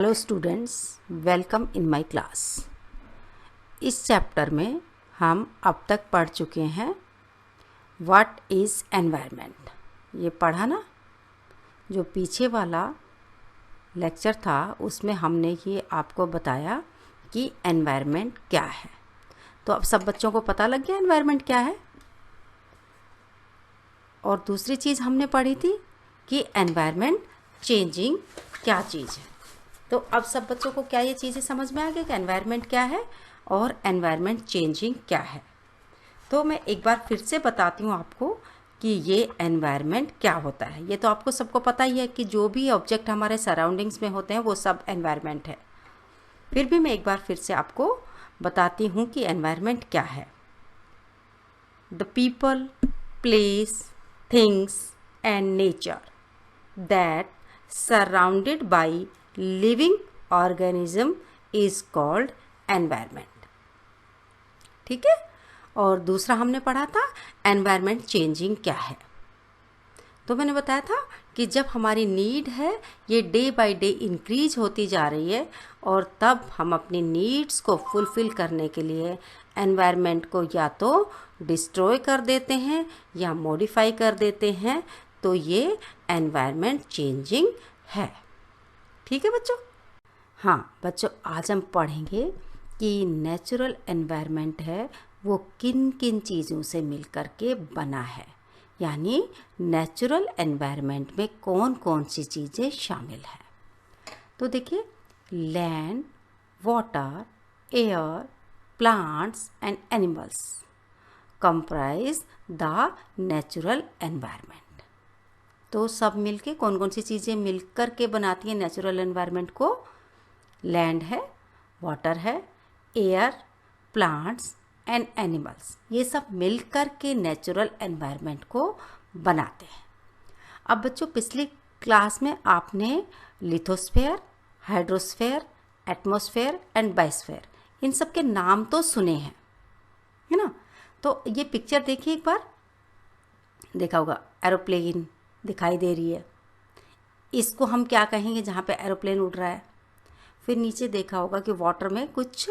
Hello students, welcome in my class. इस chapter में हम अब तक पढ़ चुके हैं व्हाट इज़ एनवायरनमेंट। ये पढ़ा ना, जो पीछे वाला लेक्चर था उसमें हमने ये आपको बताया कि एनवायरनमेंट क्या है। तो अब सब बच्चों को पता लग गया एनवायरनमेंट क्या है। और दूसरी चीज़ हमने पढ़ी थी कि एनवायरनमेंट चेंजिंग क्या चीज़ है। तो अब सब बच्चों को क्या ये चीज़ें समझ में आ गई कि एनवायरनमेंट क्या है और एनवायरनमेंट चेंजिंग क्या है। तो मैं एक बार फिर से बताती हूँ आपको कि ये एनवायरनमेंट क्या होता है। ये तो आपको सबको पता ही है कि जो भी ऑब्जेक्ट हमारे सराउंडिंग्स में होते हैं वो सब एनवायरनमेंट है। फिर भी मैं एक बार फिर से आपको बताती हूँ कि एनवायरनमेंट क्या है। The people, place, things and nature that surrounded by living organism is called environment। ठीक है। और दूसरा हमने पढ़ा था एनवायरनमेंट चेंजिंग क्या है। तो मैंने बताया था कि जब हमारी नीड है ये डे बाय डे इंक्रीज होती जा रही है और तब हम अपनी नीड्स को फुलफ़िल करने के लिए एनवायरनमेंट को या तो डिस्ट्रॉय कर देते हैं या मॉडिफाई कर देते हैं, तो ये एनवायरनमेंट चेंजिंग है। ठीक है बच्चों। हाँ बच्चों, आज हम पढ़ेंगे कि नेचुरल एनवायरनमेंट है वो किन किन चीज़ों से मिलकर के बना है, यानी नेचुरल एनवायरनमेंट में कौन कौन सी चीज़ें शामिल है। तो देखिए, land, water, air, plants and animals comprise the natural environment. तो सब मिलके कौन कौन सी चीज़ें मिलकर के बनाती हैं नेचुरल एनवायरनमेंट को। लैंड है, वाटर है, एयर, प्लांट्स एंड एनिमल्स, ये सब मिलकर के नेचुरल एनवायरनमेंट को बनाते हैं। अब बच्चों, पिछली क्लास में आपने lithosphere, hydrosphere, atmosphere and biosphere, इन सब के नाम तो सुने हैं, है ना। तो ये पिक्चर देखिए एक बार, देखा होगा एरोप्लेन दिखाई दे रही है। इसको हम क्या कहेंगे जहाँ पे एरोप्लेन उड़ रहा है। फिर नीचे देखा होगा कि वाटर में कुछ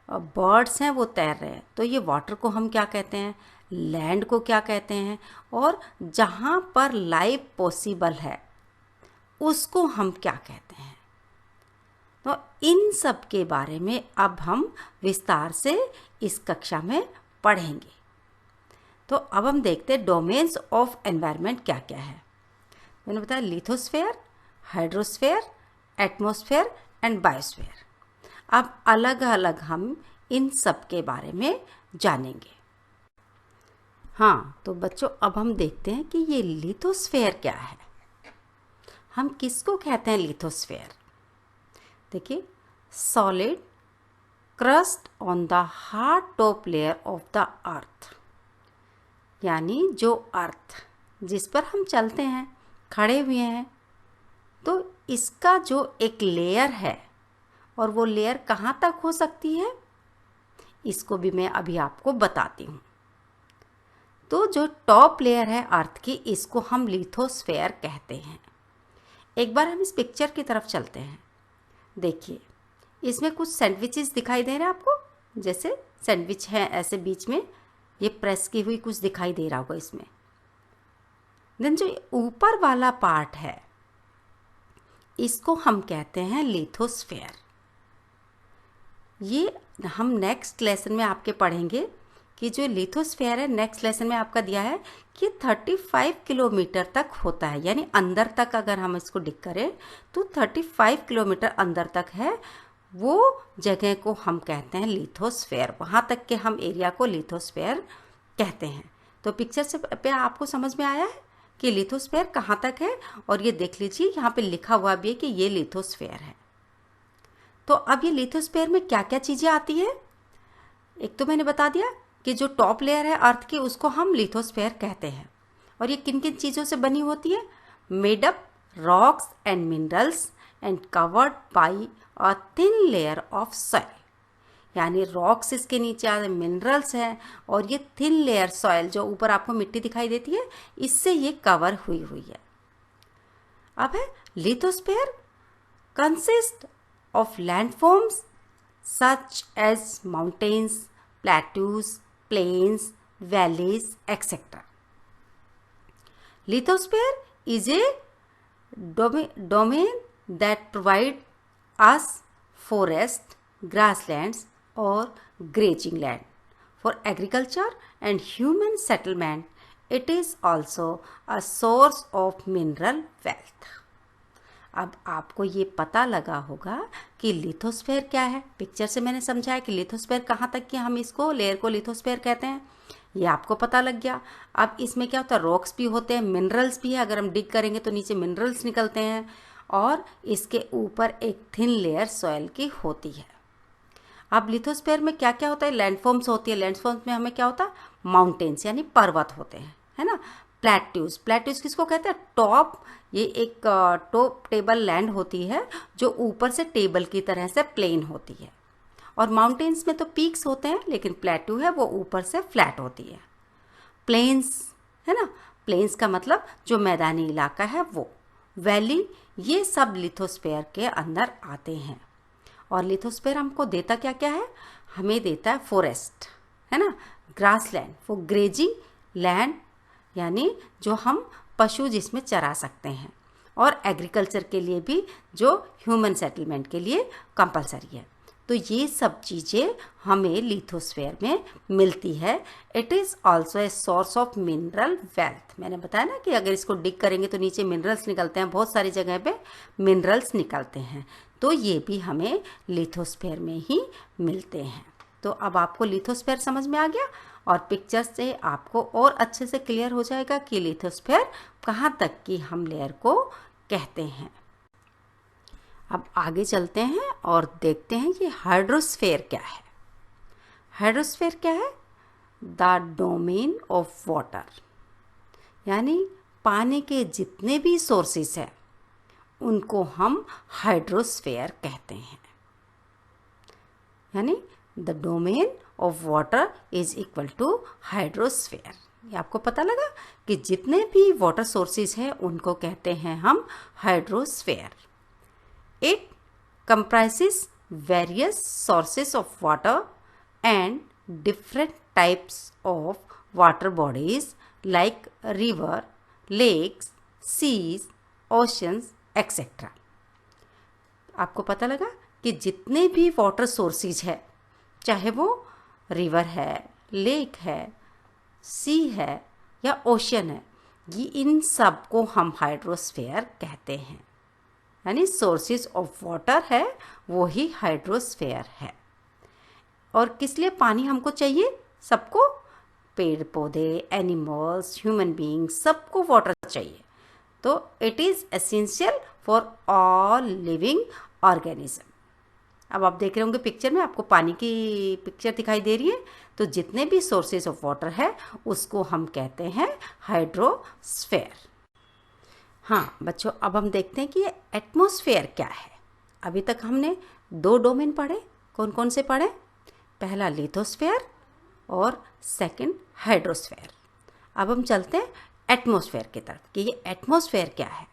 बर्ड्स हैं वो तैर रहे हैं, तो ये वाटर को हम क्या कहते हैं, लैंड को क्या कहते हैं, और जहाँ पर लाइफ पॉसिबल है उसको हम क्या कहते हैं। तो इन सब के बारे में अब हम विस्तार से इस कक्षा में पढ़ेंगे। तो अब हम देखते हैं डोमेन्स ऑफ एनवायरनमेंट क्या क्या है। मैंने बताया lithosphere, hydrosphere, atmosphere and biosphere. अब अलग अलग हम इन सब के बारे में जानेंगे। हाँ तो बच्चों, अब हम देखते हैं कि ये लिथोस्फेयर क्या है। हम किसको कहते हैं लिथोस्फेयर। देखिए, solid crust on the hard top layer of the अर्थ, यानी जो अर्थ जिस पर हम चलते हैं, खड़े हुए हैं, तो इसका जो एक लेयर है, और वो लेयर कहाँ तक हो सकती है इसको भी मैं अभी आपको बताती हूँ। तो जो टॉप लेयर है अर्थ की, इसको हम लिथोस्फेयर कहते हैं। एक बार हम इस पिक्चर की तरफ चलते हैं। देखिए, इसमें कुछ सैंडविचेस दिखाई दे रहे हैं आपको, जैसे सैंडविच है ऐसे बीच में ये प्रेस की हुई कुछ दिखाई दे रहा होगा इसमें। देन जो ऊपर वाला पार्ट है इसको हम कहते हैं लिथोस्फेयर। ये हम नेक्स्ट लेसन में आपके पढ़ेंगे कि जो लिथोस्फेयर है, नेक्स्ट लेसन में आपका दिया है कि 35 किलोमीटर तक होता है, यानी अंदर तक अगर हम इसको डिग करें तो 35 किलोमीटर अंदर तक है। वो जगह को हम कहते हैं लिथोस्फेयर। वहाँ तक के हम एरिया को लिथोस्फेयर कहते हैं। तो पिक्चर से पे आपको समझ में आया है कि लिथोस्फेयर कहाँ तक है, और ये देख लीजिए यहाँ पे लिखा हुआ भी है कि ये लिथोस्फेयर है। तो अब ये लिथोस्फेयर में क्या क्या चीज़ें आती है। एक तो मैंने बता दिया कि जो टॉप लेयर है अर्थ की उसको हम लिथोस्फेयर कहते हैं, और ये किन किन चीज़ों से बनी होती है। Made up rocks and minerals and covered by a thin layer of soil, यानी रॉक्स इसके नीचे आते, मिनरल्स हैं, और ये थिन लेयर सॉइल जो ऊपर आपको मिट्टी दिखाई देती है इससे ये कवर हुई है। अब है lithosphere consist of landforms such as mountains, plateaus, plains, valleys, etc. Lithosphere is a domain that provide us forest, grasslands or grazing land for agriculture and human settlement. It is also a source of mineral wealth. अब आपको ये पता लगा होगा कि lithosphere क्या है। Picture से मैंने समझाया कि लिथोस्फेयर कहाँ तक कि हम इसको लेयर को लिथोस्फेयर कहते हैं, ये आपको पता लग गया। अब इसमें क्या होता है, रॉक्स भी होते हैं, मिनरल्स भी है। अगर हम डिग करेंगे तो नीचे मिनरल्स निकलते हैं और इसके ऊपर एक थिन लेयर सॉइल की होती है। अब लिथोस्फेयर में क्या क्या होता है, लैंडफॉर्म्स होती है। लैंडफॉर्म्स में हमें क्या होता है, माउंटेन्स यानी पर्वत होते हैं, है ना। प्लेट्यूज, प्लेट्यूज किसको कहते हैं, टॉप, ये एक टॉप टेबल लैंड होती है जो ऊपर से टेबल की तरह से प्लेन होती है। और माउंटेन्स में तो पीक्स होते हैं, लेकिन प्लेट्यू है वो ऊपर से फ्लैट होती है। प्लेन्स, है ना, प्लेन्स का मतलब जो मैदानी इलाका है वो। वैली, ये सब लिथोस्फेयर के अंदर आते हैं। और लिथोस्फेयर हमको देता क्या क्या है, हमें देता है फॉरेस्ट, है ना, ग्रासलैंड फॉर ग्रेजिंग लैंड यानी जो हम पशु जिसमें चरा सकते हैं, और एग्रीकल्चर के लिए भी जो ह्यूमन सेटलमेंट के लिए कंपलसरी है। तो ये सब चीज़ें हमें लिथोस्फेयर में मिलती है। It is also a source of mineral wealth. मैंने बताया ना कि अगर इसको डिग करेंगे तो नीचे मिनरल्स निकलते हैं, बहुत सारी जगह पे मिनरल्स निकलते हैं। तो ये भी हमें लिथोस्फेयर में ही मिलते हैं। तो अब आपको लिथोस्फेयर समझ में आ गया, और पिक्चर से आपको और अच्छे से क्लियर हो जाएगा कि लिथोस्फेयर कहाँ तक की हम लेयर को कहते हैं। अब आगे चलते हैं और देखते हैं कि हाइड्रोस्फेयर क्या है। हाइड्रोस्फेयर क्या है, द डोमेन ऑफ वाटर, यानी पानी के जितने भी सोर्सेस हैं उनको हम हाइड्रोस्फेयर कहते हैं। यानी the domain of water is equal to hydrosphere. ये आपको पता लगा कि जितने भी वाटर सोर्सेज हैं उनको कहते हैं हम hydrosphere. It comprises various sources of water and different types of water bodies like river, lakes, seas, oceans etcetera. आपको पता लगा कि जितने भी वाटर सोर्सेज है, चाहे वो रिवर है, लेक है, सी है या ओशन है, ये इन सब को हम हाइड्रोस्फेयर कहते हैं। यानी सोर्सेज ऑफ वाटर है वो ही हाइड्रोस्फेयर है। और किस लिए पानी हमको चाहिए, सबको, पेड़ पौधे, एनिमल्स, ह्यूमन बीइंग्स, सबको वाटर चाहिए। तो it is essential for all living organism. अब आप देख रहे होंगे पिक्चर में, आपको पानी की पिक्चर दिखाई दे रही है। तो जितने भी सोर्सेज ऑफ वाटर है उसको हम कहते हैं हाइड्रोस्फेयर। हाँ बच्चों, अब हम देखते हैं कि एटमॉस्फेयर क्या है। अभी तक हमने 2 डोमेन पढ़े, कौन कौन से पढ़े, पहला लिथोस्फेयर और सेकंड हाइड्रोस्फेयर। अब हम चलते हैं एटमॉस्फेयर की तरफ कि ये एटमॉस्फेयर क्या है।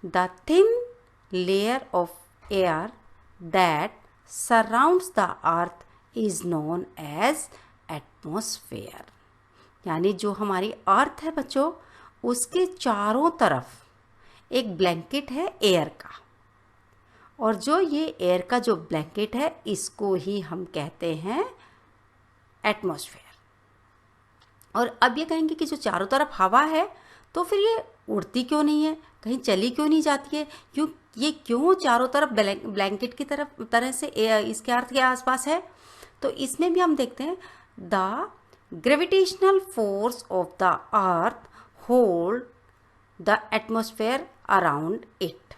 The thin layer of air that surrounds the earth is known as atmosphere। यानी जो हमारी अर्थ है बच्चों, उसके चारों तरफ एक ब्लैंकेट है एयर का, और जो ये एयर का जो ब्लैंकेट है इसको ही हम कहते हैं एटमॉस्फेयर। और अब ये कहेंगे कि जो चारों तरफ हवा है तो फिर ये उड़ती क्यों नहीं है, कहीं चली क्यों नहीं जाती है, क्यों चारों तरफ ब्लैंकेट की तरह से इसके अर्थ के आसपास है। तो इसमें भी हम देखते हैं the gravitational force of the earth hold the atmosphere around it.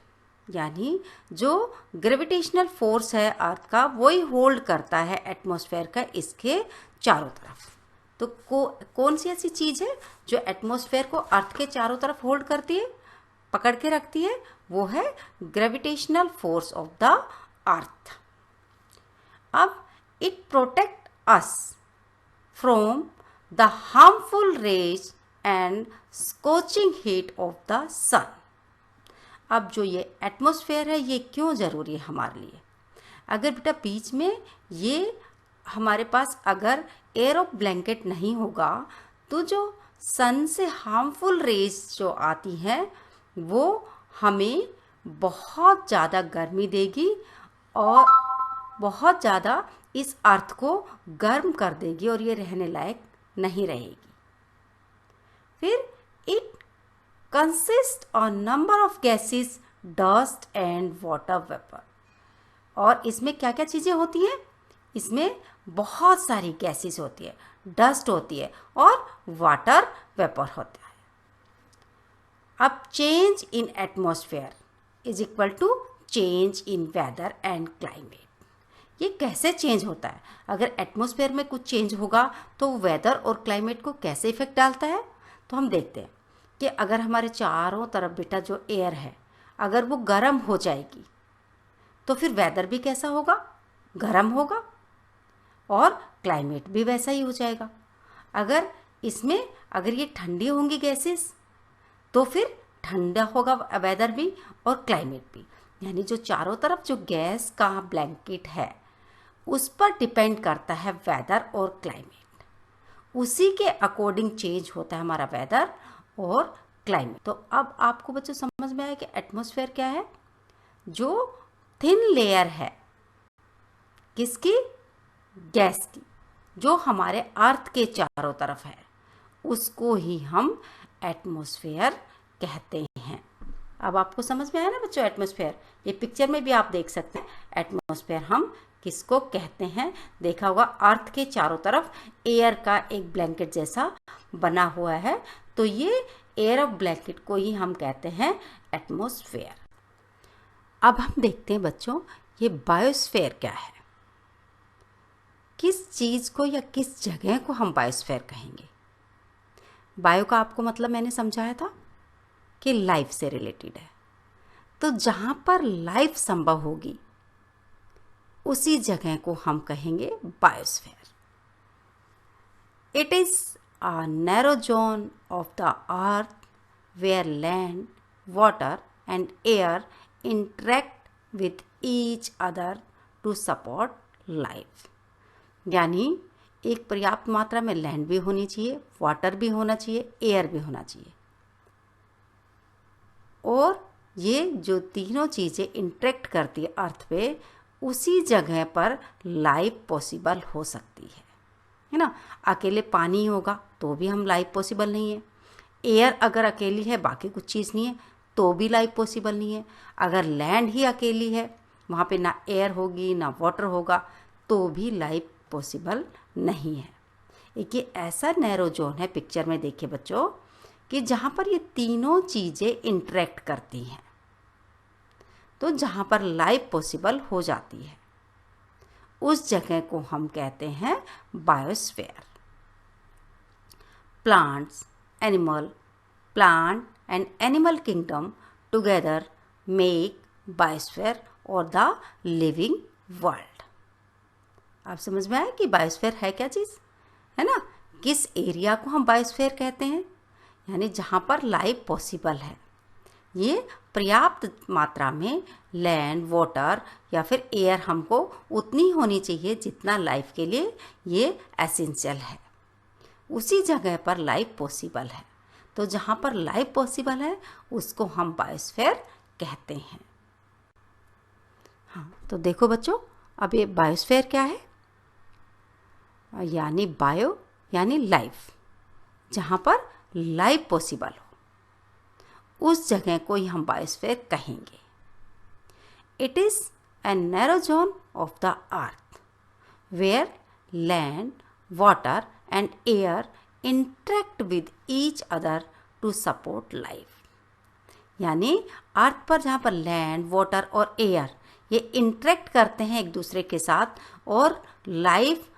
यानी जो ग्रेविटेशनल फोर्स है अर्थ का, वही होल्ड करता है एटमॉस्फेयर का इसके चारों तरफ। तो कौन सी ऐसी चीज़ है जो एटमॉस्फेयर को अर्थ के चारों तरफ होल्ड करती है, पकड़ के रखती है, वो है gravitational force of the earth. अब it protect us from the harmful rays and scorching heat of the sun. अब जो ये एटमॉस्फेयर है ये क्यों ज़रूरी है हमारे लिए? अगर बेटा बीच में ये हमारे पास अगर एयर ऑफ ब्लैंकेट नहीं होगा तो जो सन से हार्मफुल रेज जो आती हैं वो हमें बहुत ज़्यादा गर्मी देगी और बहुत ज़्यादा इस अर्थ को गर्म कर देगी और ये रहने लायक नहीं रहेगी। फिर it consist of number of gases, dust and water vapour. और इसमें क्या क्या चीज़ें होती हैं? इसमें बहुत सारी गैसेस होती है, डस्ट होती है और वाटर वेपर होता है। अब change in atmosphere is equal to change in weather and climate. ये कैसे चेंज होता है? अगर एटमॉस्फेयर में कुछ चेंज होगा तो वेदर और क्लाइमेट को कैसे इफेक्ट डालता है? तो हम देखते हैं कि अगर हमारे चारों तरफ बेटा जो एयर है अगर वो गर्म हो जाएगी तो फिर वेदर भी कैसा होगा? गर्म होगा और क्लाइमेट भी वैसा ही हो जाएगा। अगर ये ठंडी होंगी गैसेस तो फिर ठंडा होगा वेदर भी और क्लाइमेट भी। यानी जो चारों तरफ जो गैस का ब्लैंकेट है उस पर डिपेंड करता है वेदर और क्लाइमेट। उसी के अकॉर्डिंग चेंज होता है हमारा वेदर और क्लाइमेट। तो अब आपको बच्चों समझ में आया कि एटमॉस्फेयर क्या है? जो थिन लेयर है किसकी? गैस की, जो हमारे अर्थ के चारों तरफ है उसको ही हम एटमॉस्फेयर कहते हैं। अब आपको समझ में आया ना बच्चों एटमॉस्फेयर? ये पिक्चर में भी आप देख सकते हैं एटमॉस्फेयर हम किसको कहते हैं। देखा होगा अर्थ के चारों तरफ एयर का एक ब्लैंकेट जैसा बना हुआ है, तो ये एयर ऑफ ब्लैंकेट को ही हम कहते हैं एटमॉस्फेयर। अब हम देखते हैं बच्चों ये बायोस्फीयर क्या है। किस चीज़ को या किस जगह को हम बायोस्फीयर कहेंगे? बायो का आपको मतलब मैंने समझाया था कि लाइफ से रिलेटेड है। तो जहाँ पर लाइफ संभव होगी उसी जगह को हम कहेंगे biosphere. It is a narrow zone of the earth where land, water and air interact with each other to support life. यानी एक पर्याप्त मात्रा में लैंड भी होनी चाहिए, वाटर भी होना चाहिए, एयर भी होना चाहिए और ये जो तीनों चीज़ें इंटरेक्ट करती है अर्थ पे उसी जगह पर लाइफ पॉसिबल हो सकती है ना। अकेले पानी होगा तो भी हम लाइफ पॉसिबल नहीं है। एयर अगर अकेली है बाकी कुछ चीज़ नहीं है तो भी लाइफ पॉसिबल नहीं है। अगर लैंड ही अकेली है वहाँ पे ना एयर होगी ना वाटर होगा तो भी लाइफ पॉसिबल नहीं है। एक ये ऐसा नैरो जोन है पिक्चर में देखिए बच्चों कि जहाँ पर ये तीनों चीज़ें इंटरेक्ट करती हैं, तो जहाँ पर लाइफ पॉसिबल हो जाती है उस जगह को हम कहते हैं biosphere. Plant and animal kingdom together make biosphere और द लिविंग वर्ल्ड। आप समझ में आया कि बायोस्फीयर है क्या चीज़, है ना। किस एरिया को हम बायोस्फीयर कहते हैं? यानी जहाँ पर लाइफ पॉसिबल है। ये पर्याप्त मात्रा में लैंड, वाटर या फिर एयर हमको उतनी होनी चाहिए जितना लाइफ के लिए ये एसेंशियल है। उसी जगह पर लाइफ पॉसिबल है। तो जहाँ पर लाइफ पॉसिबल है उसको हम बायोस्फीयर कहते हैं। हाँ, तो देखो बच्चों अब ये बायोस्फीयर क्या है? यानी बायो यानी लाइफ, जहाँ पर लाइफ पॉसिबल हो उस जगह को ही हम बायोस्फीयर कहेंगे। It is a narrow zone of the earth where land, water and air interact with each other to support life. यानी अर्थ पर जहाँ पर लैंड, वाटर और एयर ये इंटरेक्ट करते हैं एक दूसरे के साथ और लाइफ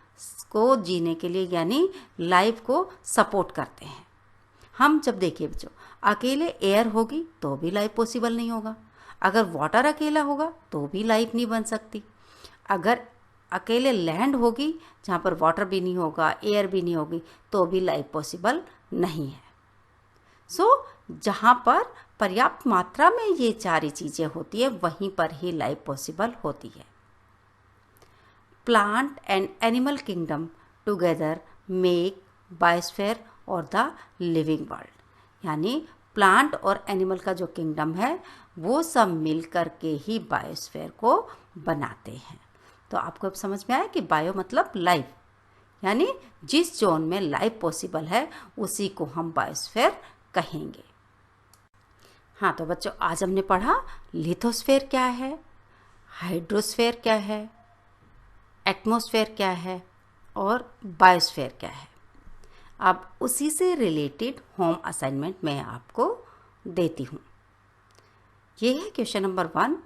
को जीने के लिए यानी लाइफ को सपोर्ट करते हैं। हम जब देखिए बच्चों अकेले एयर होगी तो भी लाइफ पॉसिबल नहीं होगा, अगर वाटर अकेला होगा तो भी लाइफ नहीं बन सकती, अगर अकेले लैंड होगी जहाँ पर वाटर भी नहीं होगा, एयर भी नहीं होगी तो भी लाइफ पॉसिबल नहीं है। सो जहाँ पर पर्याप्त मात्रा में ये सारी चीज़ें होती है वहीं पर ही लाइफ पॉसिबल होती है। Plant and animal kingdom together make biosphere और द लिविंग वर्ल्ड, यानी प्लांट और एनिमल का जो किंगडम है वो सब मिल कर के ही बायोस्फीयर को बनाते हैं। तो आपको अब समझ में आया कि बायो मतलब लाइफ, यानी जिस जोन में लाइफ पॉसिबल है उसी को हम बायोस्फीयर कहेंगे। हाँ तो बच्चों, आज हमने पढ़ा लिथोस्फीयर क्या है, हाइड्रोस्फीयर क्या है, एटमॉस्फेयर क्या है और बायोस्फीयर क्या है। अब उसी से रिलेटेड होम असाइनमेंट मैं आपको देती हूँ। ये है question number 1,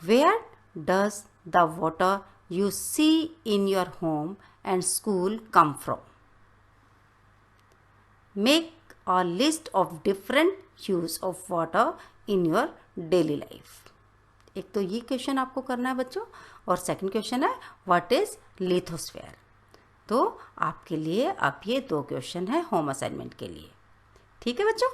where does the water you see in your home and school come from? Make a list of different use of water in your daily life. एक तो ये क्वेश्चन आपको करना है बच्चों, और सेकंड क्वेश्चन है व्हाट इज लिथोस्फीयर। तो आपके लिए अब ये 2 क्वेश्चन है होम असाइनमेंट के लिए। ठीक है बच्चों।